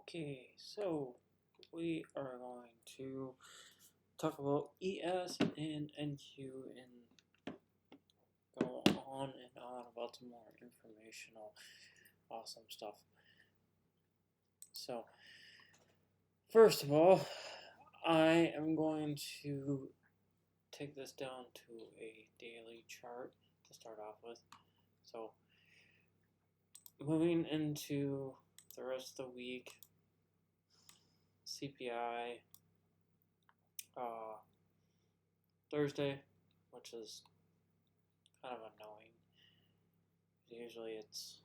Okay, so we are going to talk about ES and NQ and go on and on about some more informational, awesome stuff. So, first of all, I am going to take this down to a daily chart to start off with. So, moving into the rest of the week, CPI, Thursday, which is kind of annoying. Usually it's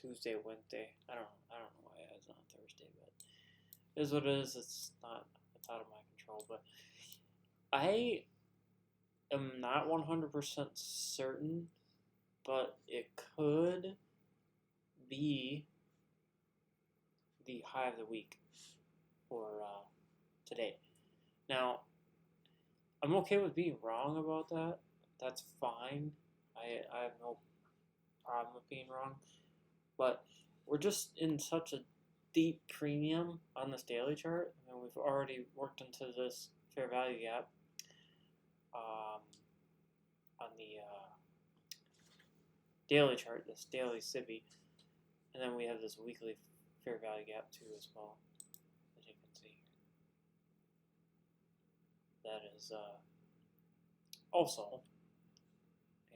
Tuesday, Wednesday. I don't know why it's on Thursday, but it is what it is. It's out of my control. But I am not 100% certain, but it could be the high of the week for today. Now, I'm okay with being wrong about that. That's fine. I have no problem with being wrong. But we're just in such a deep premium on this daily chart. I mean, we've already worked into this fair value gap on the daily chart, this daily CPI, and then we have this weekly fair value gap too as well, as you can see. That is also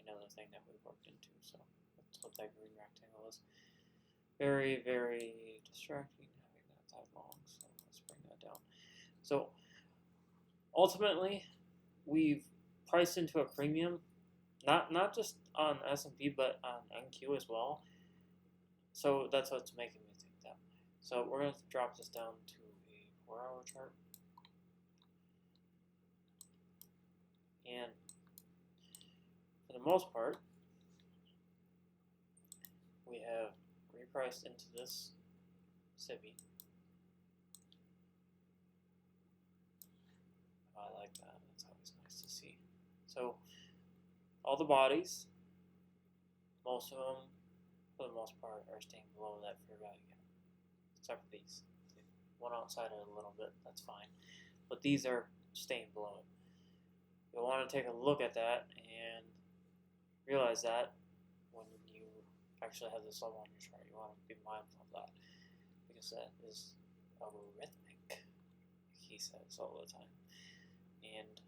another thing that we've worked into. So that's what that green rectangle is. Very, very distracting having that long, so let's bring that down. So ultimately, we've priced into a premium, not just on S&P, but on NQ as well. So that's what's making me think that. So we're going to drop this down to a 4-hour chart. And for the most part, we have repriced into this CPI. I like that. That's always nice to see. So all the bodies, most of them, for the most part, are staying below that fair value gap, except for these. They went outside it a little bit. That's fine, but these are staying below it. You'll want to take a look at that and realize that when you actually have this level on your chart, you want to be mindful of that, because that is algorithmic, he says all the time, and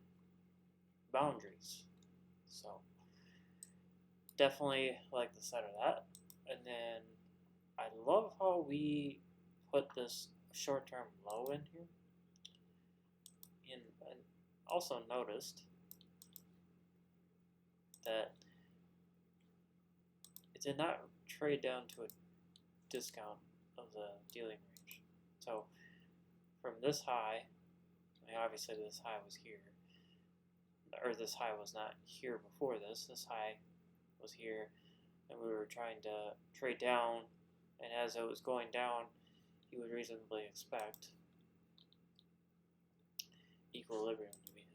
boundaries. So definitely like the side of that. And then I love how we put this short-term low in here. And also noticed that it did not trade down to a discount of the dealing range. So from this high, I mean, obviously this high was here, or this high was not here before this. This high was here, and we were trying to trade down, and as it was going down, you would reasonably expect equilibrium to be hit.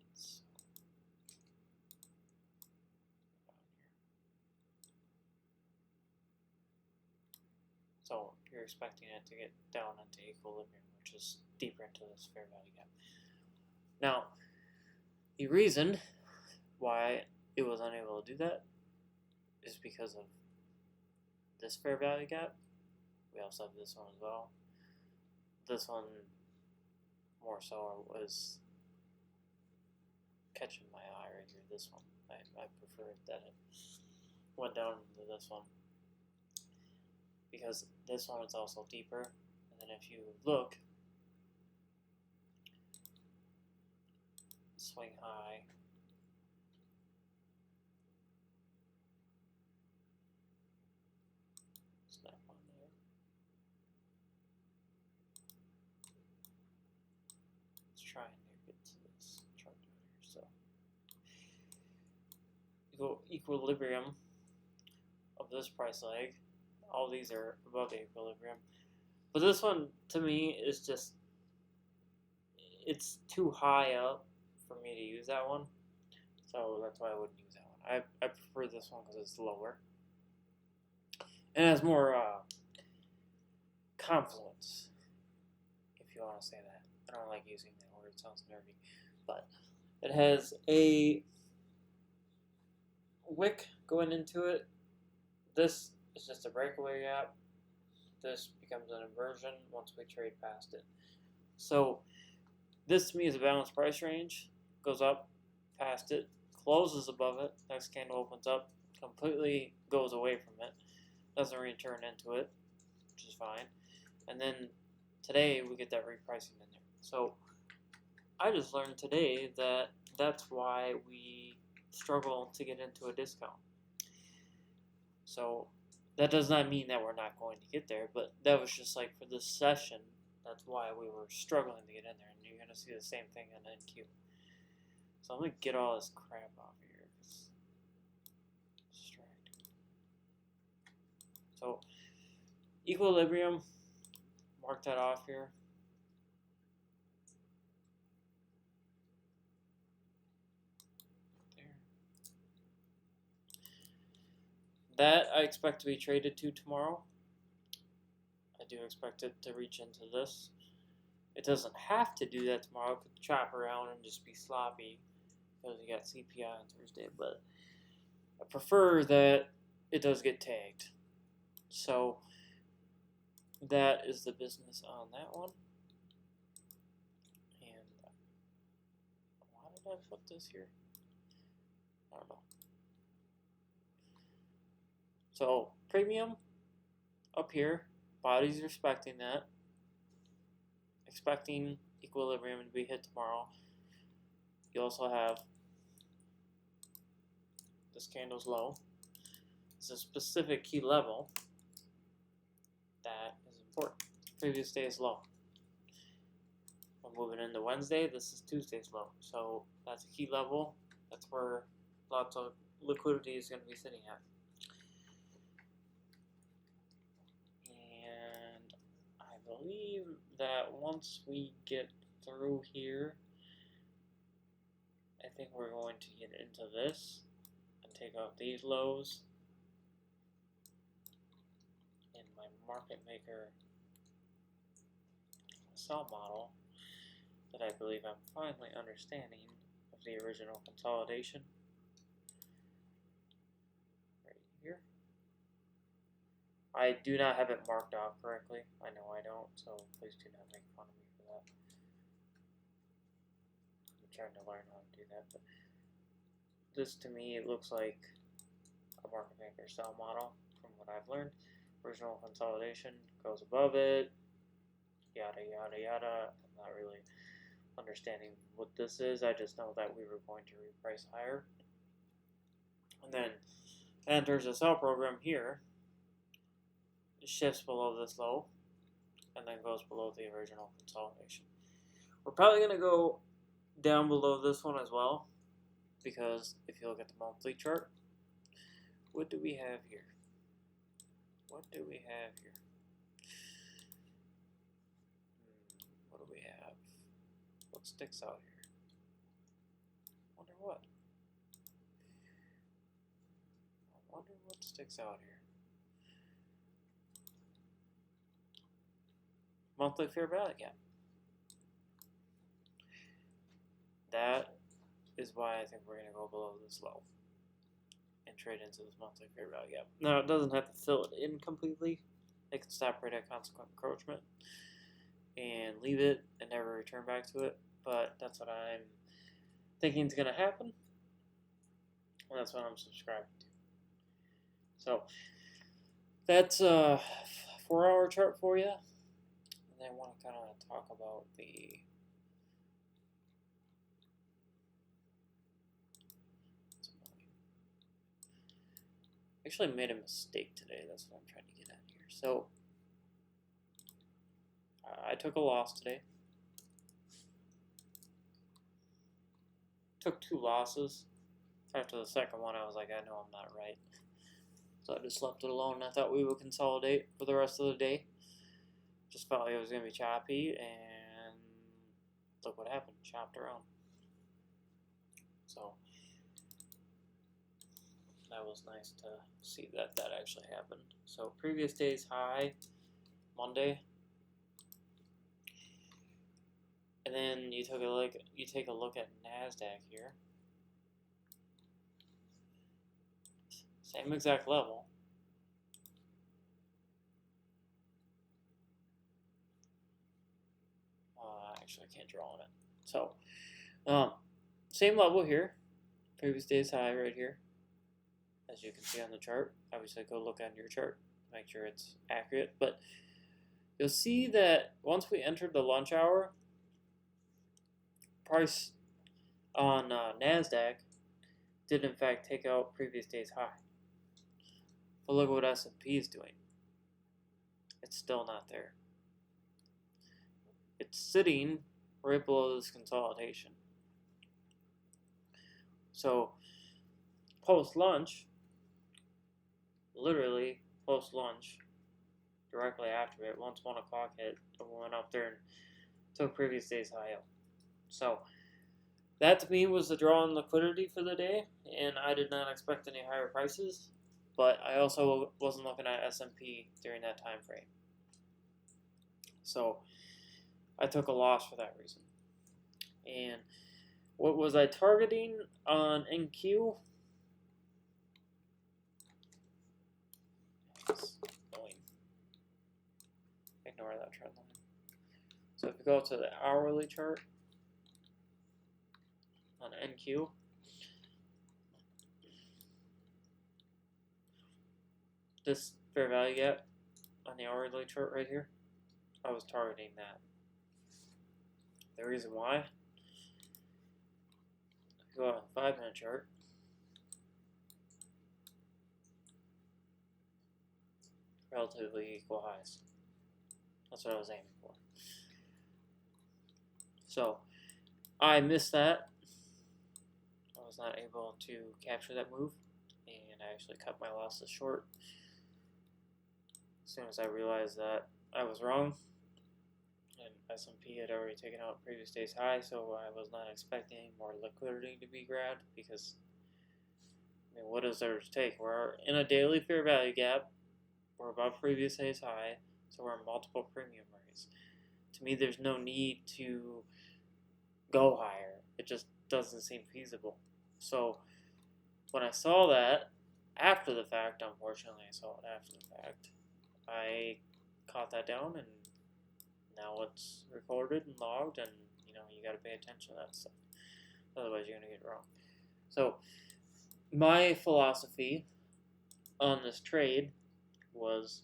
So you're expecting it to get down into equilibrium, which is deeper into this fair value gap. Now, the reason why it was unable to do that is because of this fair value gap. We also have this one as well. This one more so was catching my eye right here. This one, I prefer that it went down into this one, because this one is also deeper. And then if you look, swing high, snap on there. Let's try and get to this chart down here. So you go equilibrium of this price leg. All these are above the equilibrium, but this one to me is just, it's too high up for me to use that one, so that's why I wouldn't use that one. I prefer this one because it's lower and has more confluence want to say that. I don't like using that word. It sounds nerdy. But it has a wick going into it. This is just a breakaway gap. This becomes an inversion once we trade past it. So this to me is a balanced price range. Goes up past it, closes above it. Next candle opens up, completely goes away from it. Doesn't return into it, which is fine. And then today we get that repricing in there. So I just learned today that that's why we struggle to get into a discount. So that does not mean that we're not going to get there, but that was just like for this session, that's why we were struggling to get in there. And you're going to see the same thing in NQ. So I'm going to get all this crap off of here. It's distracting. So equilibrium, mark that off here. That I expect to be traded to tomorrow. I do expect it to reach into this. It doesn't have to do that tomorrow. It could chop around and just be sloppy because you got CPI on Thursday. But I prefer that it does get tagged. So that is the business on that one. And why did I put this here? I don't know. So premium up here, body's respecting that, expecting equilibrium to be hit tomorrow. You also have this candle's low. It's a specific key level that is important. Previous day's low. We're moving into Wednesday. This is Tuesday's low. So that's a key level. That's where lots of liquidity is going to be sitting at. I believe that once we get through here, I think we're going to get into this and take out these lows in my market maker sell model that I believe I'm finally understanding of the original consolidation right here. I do not have it marked off correctly. I know I don't, so please do not make fun of me for that. I'm trying to learn how to do that, but this to me it looks like a market maker sell model from what I've learned. Original consolidation goes above it, yada yada yada. I'm not really understanding what this is. I just know that we were going to reprice higher. And then enters a sell program here. It shifts below this low and then goes below the original consolidation. We're probably going to go down below this one as well, because if you look at the monthly chart, what do we have here? What do we have here? What do we have? What sticks out here? Wonder what? I wonder what sticks out here. Monthly fair value gap. That is why I think we're going to go below this low and trade into this monthly fair value gap. Now, it doesn't have to fill it in completely. It can stop right at consequent encroachment and leave it and never return back to it. But that's what I'm thinking is going to happen. And that's what I'm subscribing to. So that's a 4-hour chart for you. And I want to kind of talk about the actually made a mistake today. That's what I'm trying to get at here. So I took a loss today. Took 2 losses. After the second one, I was like, I know I'm not right. So I just left it alone. I thought we would consolidate for the rest of the day. Just felt like it was going to be choppy, and look what happened. Chopped around. So that was nice to see that that actually happened. So previous day's high, Monday. And then you take a look at NASDAQ here. Same exact level. Actually, I can't draw on it. So, same level here. Previous day's high right here, as you can see on the chart. Obviously, go look on your chart, make sure it's accurate. But you'll see that once we entered the lunch hour, price on NASDAQ did in fact take out previous day's high. But look what S&P is doing. It's still not there. It's sitting right below this consolidation. So post-lunch, literally post-lunch, directly after it, once 1 o'clock hit, we went up there and took previous day's high out. So that to me was the draw on liquidity for the day, and I did not expect any higher prices, but I also wasn't looking at S&P during that time frame. So I took a loss for that reason. And what was I targeting on NQ? It's annoying. Ignore that trend line. So if you go to the hourly chart on NQ, this fair value gap on the hourly chart right here, I was targeting that. The reason why, if you go on the 5-minute chart, relatively equal highs. That's what I was aiming for. So I missed that. I was not able to capture that move, and I actually cut my losses short as soon as I realized that I was wrong. And S&P had already taken out previous day's high, so I was not expecting any more liquidity to be grabbed because, I mean, what is there to take? We're in a daily fair value gap. We're above previous day's high, so we're in multiple premium rates. To me, there's no need to go higher. It just doesn't seem feasible. So when I saw that after the fact, unfortunately I saw it after the fact, I caught that down, and now it's recorded and logged, and you got to pay attention to that stuff. Otherwise, you're going to get it wrong. So my philosophy on this trade was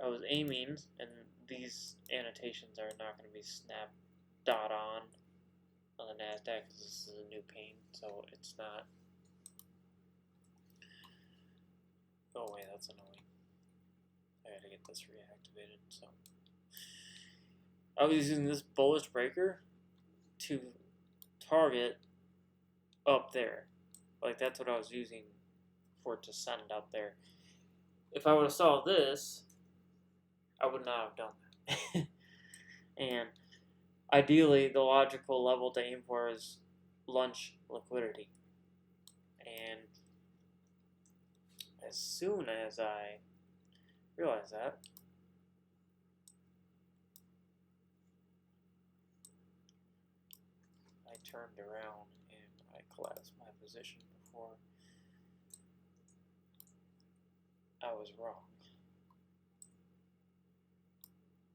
I was aiming, and these annotations are not going to be snap dot on the NASDAQ because this is a new pane, so it's not. Oh wait, that's annoying. I gotta get this reactivated. So I was using this bullish breaker to target up there. Like, that's what I was using for it to send up there. If I would have saw this, I would not have done that. And ideally, the logical level to aim for is lunch liquidity. And as soon as I realized that, I turned around and I collapsed my position before I was wrong.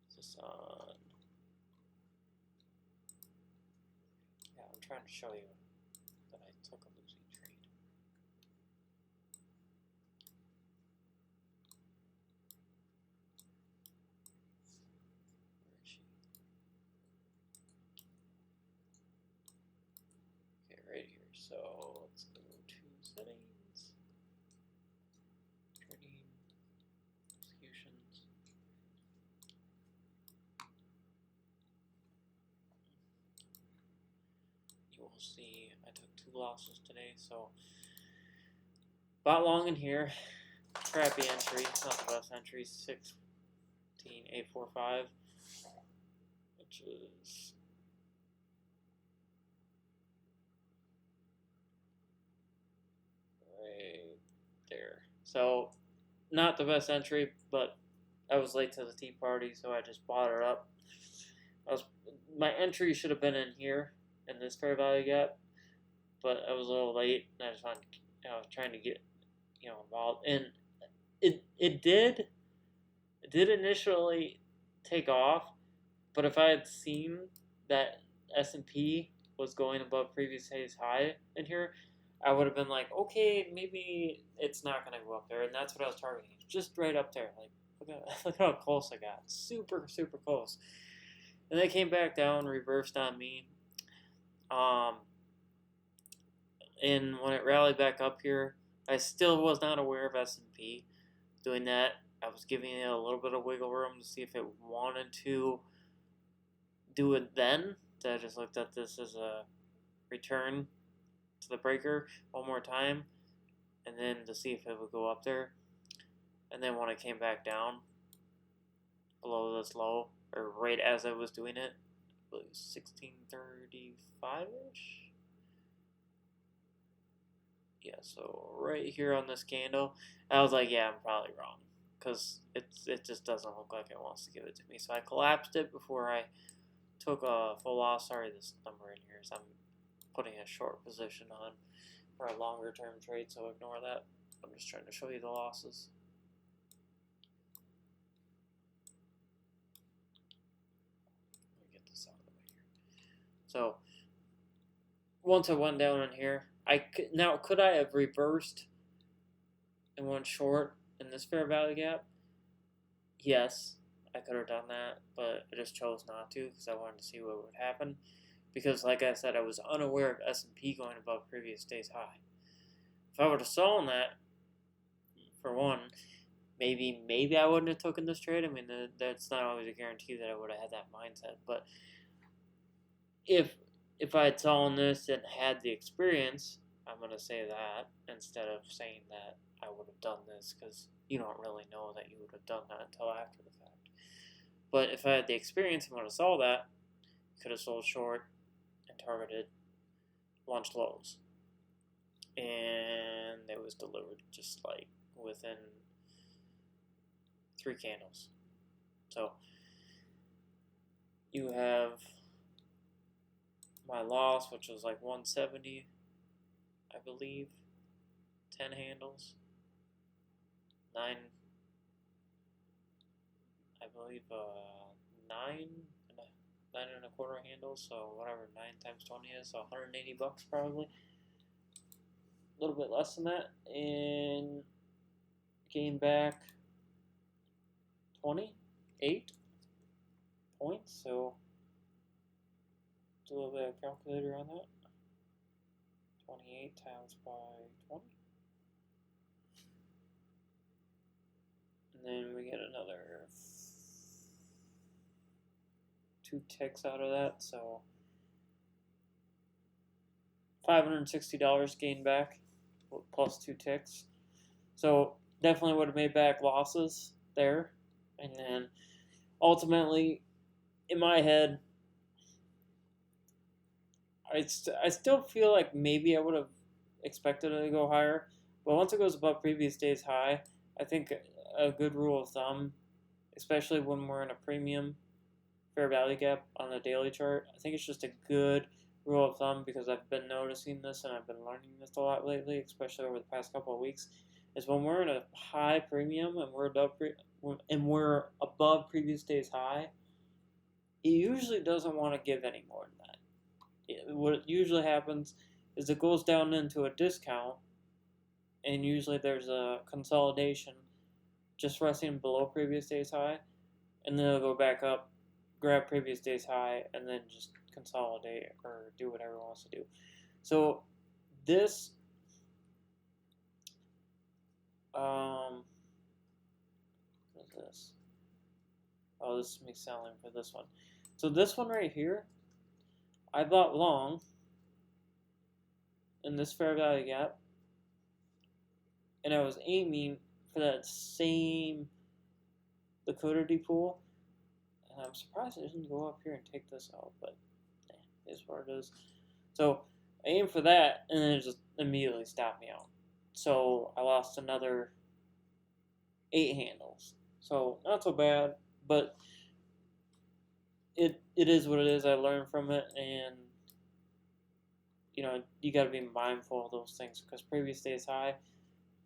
Is this on? Yeah, I'm trying to show you that I took a losing trade. Where is she? Okay, right here. So let's go to settings, trading, executions. You will see I took 2 losses today, so bought long in here. Crappy entry, not the best entry. 16,845, which is right there. So not the best entry, but I was late to the tea party, so I just bought it up. my entry should have been in here in this fair value gap, but I was a little late, and I just wanted, I was trying to get involved, and it did initially take off, but if I had seen that S&P was going above previous day's high in here, I would have been like, okay, maybe it's not going to go up there, and that's what I was targeting, just right up there. Like, look how close I got, super close. And they came back down, reversed on me. And when it rallied back up here, I still was not aware of S&P doing that. I was giving it a little bit of wiggle room to see if it wanted to do it then. So I just looked at this as a return to the breaker one more time, and then to see if it would go up there. And then when it came back down below this low, or right as I was doing it, I believe 1635-ish. Yeah, so right here on this candle, I was like, yeah, I'm probably wrong, because it just doesn't look like it wants to give it to me. So I collapsed it before I took a full loss. Sorry, this number in here is I'm putting a short position on for a longer term trade, so ignore that. I'm just trying to show you the losses. Let me get this out of the way here. So once I went down in here, now could I have reversed and went short in this fair value gap? Yes, I could have done that, but I just chose not to because I wanted to see what would happen. Because, like I said, I was unaware of S&P going above previous day's high. If I would have saw that, for one, maybe I wouldn't have taken this trade. I mean, that's not always a guarantee that I would have had that mindset. But if I had saw this and had the experience, I'm going to say that instead of saying that I would have done this, because you don't really know that you would have done that until after the fact. But if I had the experience and would have saw that, could have sold short and targeted lunch lows. And it was delivered just like within 3 candles. So you have my loss, which was like 170, I believe, 10 handles, 9, I believe, 9 and a quarter handles, so whatever 9 times 20 is, so $180 probably, a little bit less than that, and gained back 28 points, so do a little bit of calculator on that. 28 times by 20. And then we get another 2 ticks out of that, so $560 gained back plus 2 ticks. So definitely would have made back losses there. And then ultimately, in my head, I still feel like maybe I would have expected it to go higher. But once it goes above previous day's high, I think a good rule of thumb, especially when we're in a premium fair value gap on the daily chart, I think it's just a good rule of thumb, because I've been noticing this and I've been learning this a lot lately, especially over the past couple of weeks, is when we're in a high premium and we're above previous day's high, it usually doesn't want to give any more than that. What usually happens is it goes down into a discount, and usually there's a consolidation just resting below previous day's high, and then it'll go back up, grab previous day's high, and then just consolidate or do whatever it wants to do. So this what is this? Oh, this is me selling for this one. So this one right here, I bought long in this fair value gap, and I was aiming for that same liquidity pool, and I'm surprised it didn't go up here and take this out, but it is what it is. So I aimed for that, and then it just immediately stopped me out. So I lost another 8 handles. So not so bad, but it is what it is. I learned from it, and you got to be mindful of those things because previous day is high.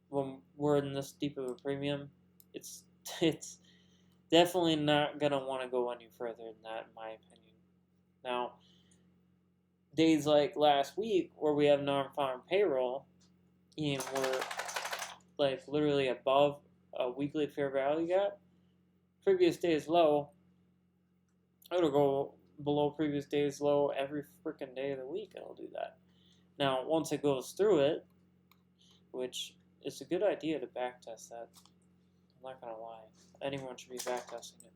When we're in this deep of a premium, it's it's definitely not gonna want to go any further than that, in my opinion. Now, days like last week where we have non-farm payroll and we're like literally above a weekly fair value gap, previous day's low, it'll go below previous day's low every freaking day of the week. It'll do that. Now, once it goes through it, which is a good idea to backtest that. I'm not gonna lie. Anyone should be backtesting it.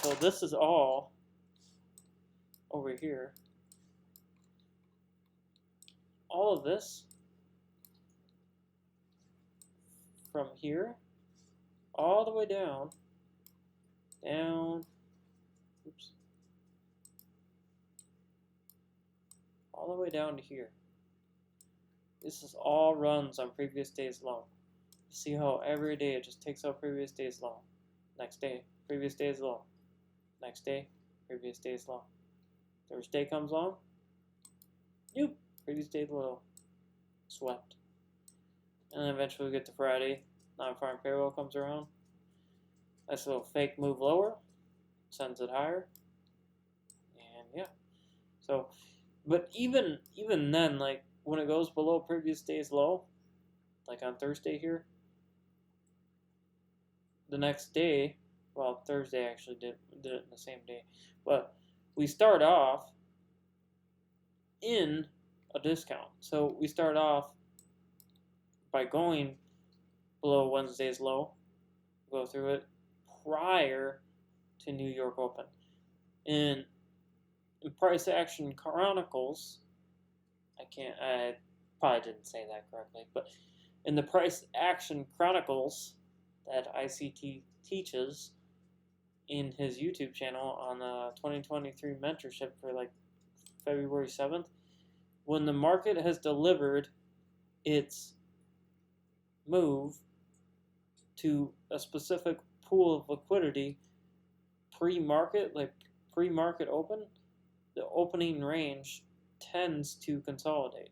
So this is all over here. All of this from here all the way down, oops, all the way down to here. This is all runs on previous day's low. You see how every day it just takes out previous day's low. Next day, previous day's low. Next day, previous day's low. Thursday comes on. Nope, previous day's low. Swept. And then eventually we get to Friday. Non-farm payroll comes around. Nice little fake move lower. Sends it higher. And yeah. So, but even then, like when it goes below previous day's low, like on Thursday here, the next day, well, Thursday actually did it in the same day, but we start off in a discount. So we start off by going below Wednesday's low, go through it prior to New York Open. In Price Action Chronicles, I probably didn't say that correctly, but in the Price Action Chronicles that ICT teaches in his YouTube channel on the 2023 mentorship for like February 7th, when the market has delivered its move to a specific pool of liquidity pre-market, like pre-market open, the opening range tends to consolidate.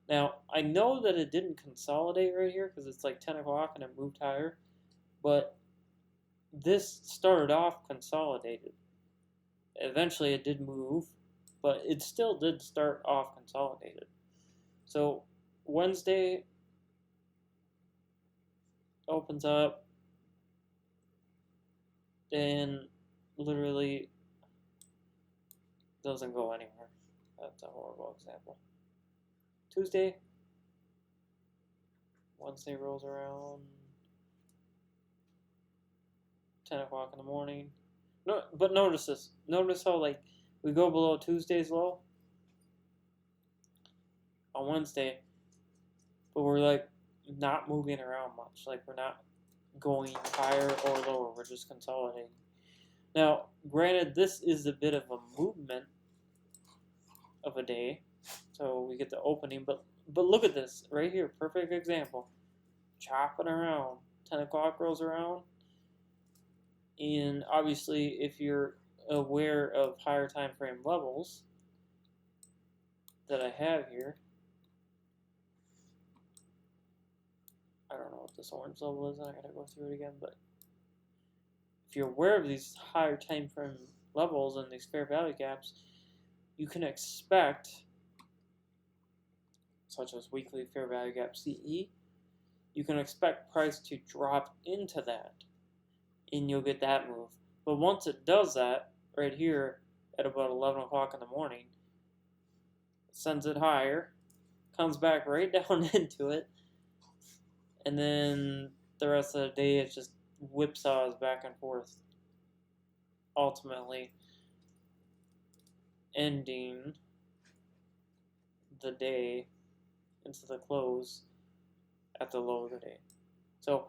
Now, I know that it didn't consolidate right here because it's like 10 o'clock and it moved higher, but this started off consolidated. Eventually it did move, but it still did start off consolidated. So Wednesday opens up, then literally doesn't go anywhere. That's a horrible example. Tuesday, Wednesday rolls around 10 o'clock in the morning. No, but notice this. Notice how like we go below Tuesday's low on Wednesday, but we're like not moving around much. Like we're not going higher or lower. We're just consolidating. Now, granted, this is a bit of a movement of a day, so we get the opening. But look at this right here. Perfect example. Chopping around. 10 o'clock rolls around. And obviously, if you're aware of higher time frame levels that I have here, I don't know what this orange level is, I gotta go through it again, but if you're aware of these higher time frame levels and these fair value gaps, you can expect, such as weekly fair value gap CE, you can expect price to drop into that, and you'll get that move. But once it does that, right here at about 11 o'clock in the morning, it sends it higher, comes back right down into it, and then the rest of the day it just whipsaws back and forth, ultimately ending the day into the close at the low of the day. So,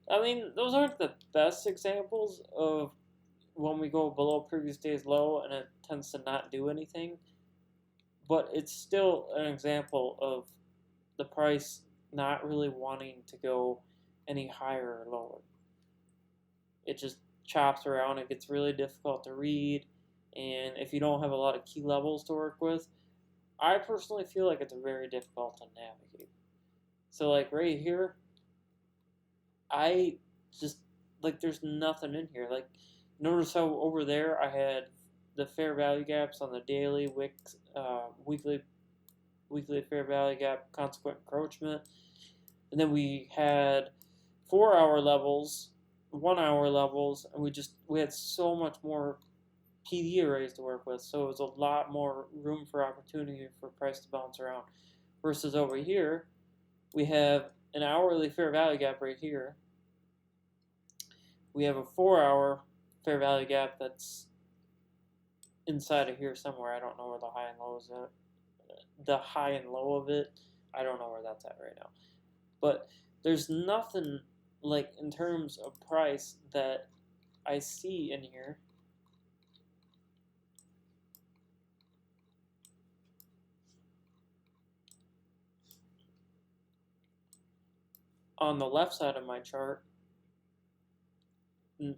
I mean, those aren't the best examples of when we go below previous day's low and it tends to not do anything, but it's still an example of the price not really wanting to go any higher or lower. It just chops around, it gets really difficult to read. And if you don't have a lot of key levels to work with, I personally feel like it's very difficult to navigate. So like right here, I just like there's nothing in here. Like notice how over there I had the fair value gaps on the daily, weekly fair value gap, consequent encroachment, and then we had 4-hour levels, 1-hour levels, and we had so much more PD arrays to work with, so it was a lot more room for opportunity for price to bounce around. Versus over here, we have an hourly fair value gap right here. We have a 4-hour fair value gap that's inside of here somewhere. I don't know where the high and low is at. The high and low of it, I don't know where that's at right now. But there's nothing like in terms of price that I see in here on the left side of my chart.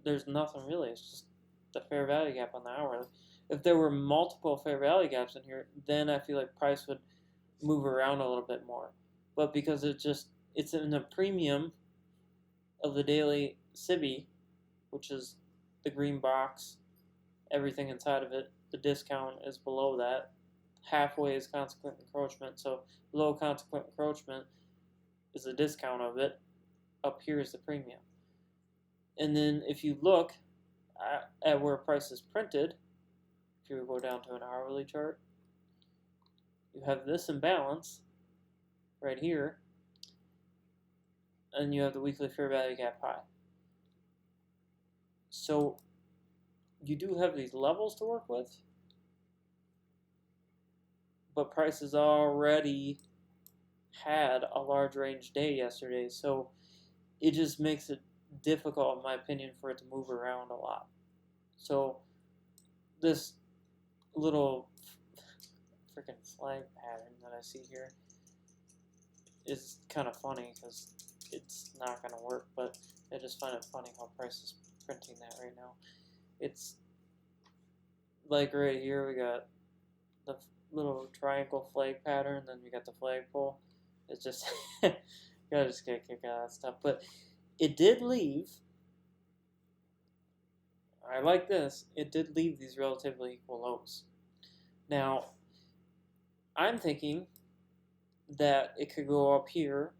There's nothing really. It's just the fair value gap on the hourly. If there were multiple fair value gaps in here, then I feel like price would move around a little bit more. But because it's in the premium of the daily CPI, which is the green box, everything inside of it, the discount is below that. Halfway is consequent encroachment, so below consequent encroachment is the discount of it. Up here is the premium. And then if you look at where price is printed, if you go down to an hourly chart, you have this imbalance right here, and you have the weekly fair value gap high. So you do have these levels to work with, but prices already had a large range day yesterday, so it just makes it difficult, in my opinion, for it to move around a lot. So this little freaking flag pattern that I see here is kind of funny because it's not going to work, but I just find it funny how price is printing that right now. It's like right here we got the little triangle flag pattern, then we got the flagpole. It's just you gotta just get a kick out of that stuff. But it did leave. I like this. It did leave these relatively equal lows. Now, I'm thinking that it could go up here,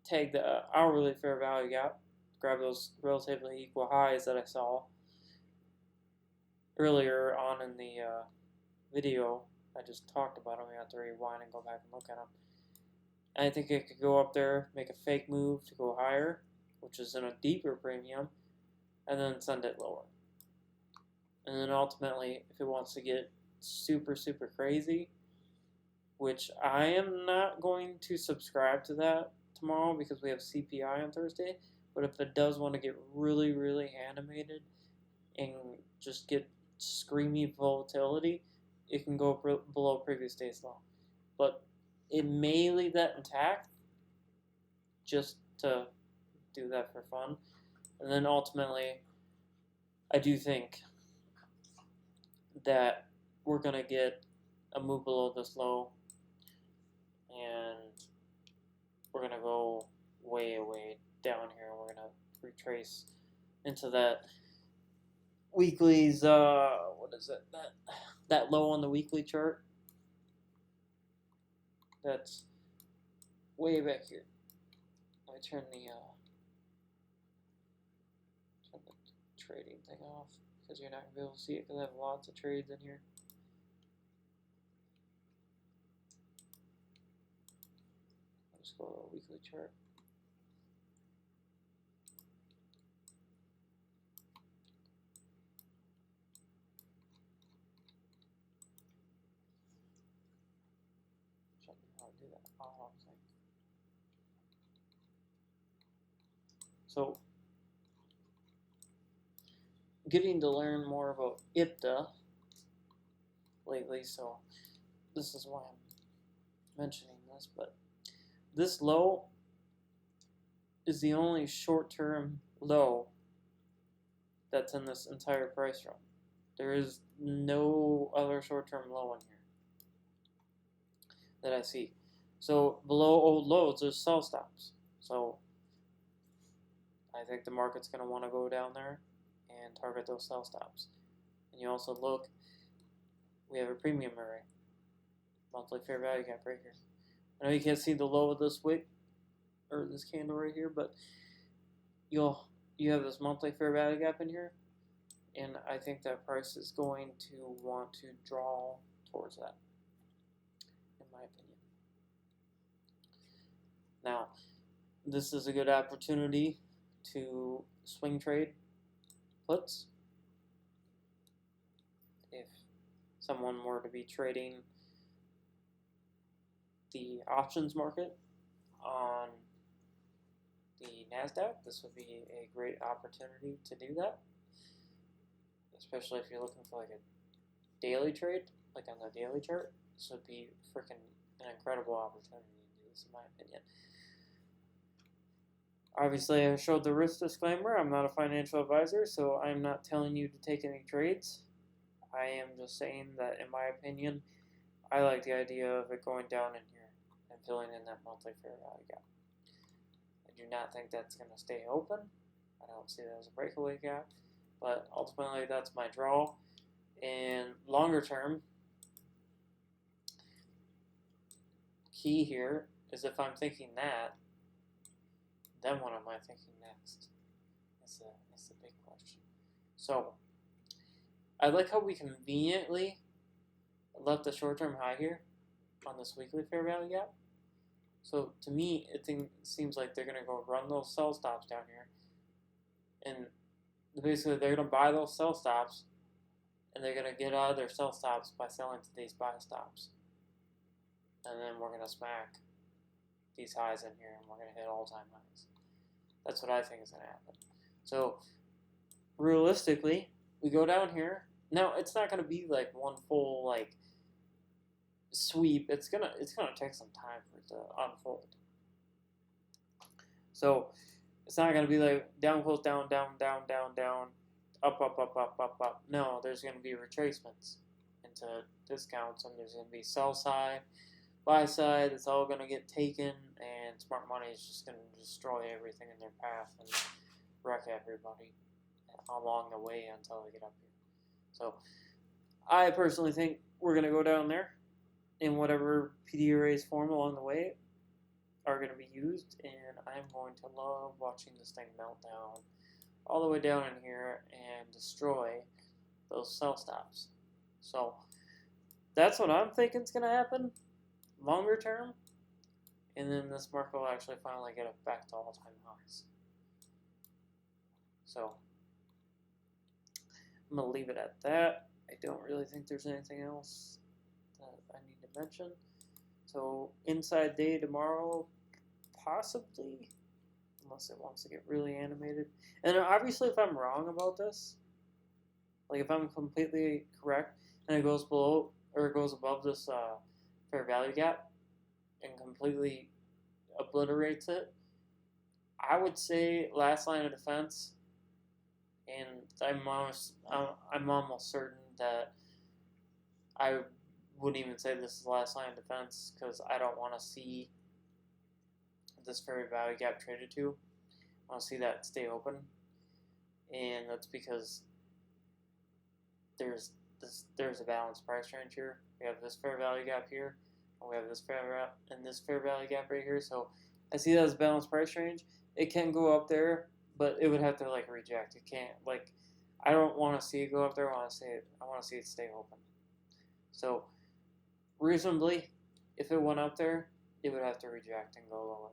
tag the hourly fair value gap, grab those relatively equal highs that I saw earlier on in the video. I just talked about them. You have to rewind and go back and look at them. And I think it could go up there, make a fake move to go higher, which is in a deeper premium, and then send it lower. And then ultimately, if it wants to get super, super crazy, which I am not going to subscribe to that tomorrow because we have CPI on Thursday, but if it does want to get really, really animated and just get screamy volatility, it can go below previous day's low. But it may leave that intact just to do that for fun. And then ultimately, I do think that we're going to get a move below this low, and we're going to go way, way down here. We're going to retrace into that weekly's, what is it, that low on the weekly chart. That's way back here. Let me turn the trading thing off because you're not going to be able to see it because I have lots of trades in here. Let's go to the weekly chart. Do that. So, getting to learn more about IPTA lately, so this is why I'm mentioning this, but this low is the only short-term low that's in this entire price run. There is no other short-term low in here that I see. So below old lows, there's sell stops. So I think the market's going to want to go down there and target those sell stops. And you also look, we have a premium array, monthly fair value gap right here. I know you can't see the low of this wick or this candle right here, but you have this monthly fair value gap in here, and I think that price is going to want to draw towards that, in my opinion. Now, this is a good opportunity to swing trade puts. If someone were to be trading the options market on the NASDAQ, this would be a great opportunity to do that, especially if you're looking for like a daily trade, like on the daily chart. This would be freaking an incredible opportunity to do this, in my opinion. Obviously, I showed the risk disclaimer. I'm not a financial advisor, so I'm not telling you to take any trades. I am just saying that, in my opinion, I like the idea of it going down in here and filling in that monthly fair value gap. I do not think that's going to stay open. I don't see that as a breakaway gap, but ultimately that's my draw. And longer term, key here is if I'm thinking that, then what am I thinking next? That's the big question. So I like how we conveniently left the short-term high here on this weekly fair value gap. So to me, it seems like they're going to go run those sell stops down here, and basically they're going to buy those sell stops, and they're going to get out of their sell stops by selling to these buy stops, and then we're going to smack these highs in here, and we're going to hit all-time highs. That's what I think is going to happen. So realistically, we go down here. Now it's not going to be like one full like sweep. It's gonna take some time for it to unfold. So it's not going to be like down, close, down, down, down, down, down, up, up, up, up, up, up. No, there's going to be retracements into discounts, and there's going to be sell side, buy side. It's all going to get taken, and smart money is just going to destroy everything in their path and wreck everybody along the way until they get up here. So I personally think we're going to go down there, and whatever PD arrays form along the way are going to be used, and I'm going to love watching this thing melt down all the way down in here and destroy those sell stops. So that's what I'm thinking is going to happen longer term, and then this market will actually finally get it back to all-time highs. So I'm going to leave it at that. I don't really think there's anything else that I need to mention. So inside day tomorrow, possibly, unless it wants to get really animated. And obviously if I'm wrong about this, like if I'm completely correct and it goes below or it goes above this fair value gap and completely obliterates it, I would say last line of defense. And I'm almost certain that I wouldn't even say this is the last line of defense, because I don't want to see this fair value gap traded to. I want to see that stay open, and that's because there's a balanced price range here. We have this fair value gap here, and we have this fair value gap right here. So I see that as a balanced price range. It can go up there, but it would have to like reject. It can't, like, I don't want to see it go up there. I want to see it stay open. So reasonably, if it went up there, it would have to reject and go lower.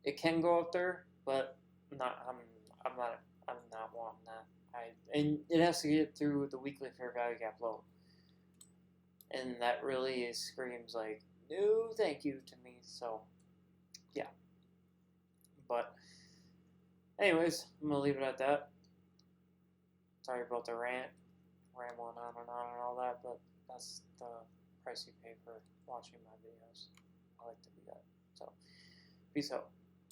It can go up there, but I'm not wanting that. And it has to get through the weekly fair value gap low, and that really screams like no thank you to me. So yeah, but anyways, I'm gonna leave it at that. Sorry about the rambling on and on and all that, but that's the price you pay for watching my videos. I like to do that. So peace out.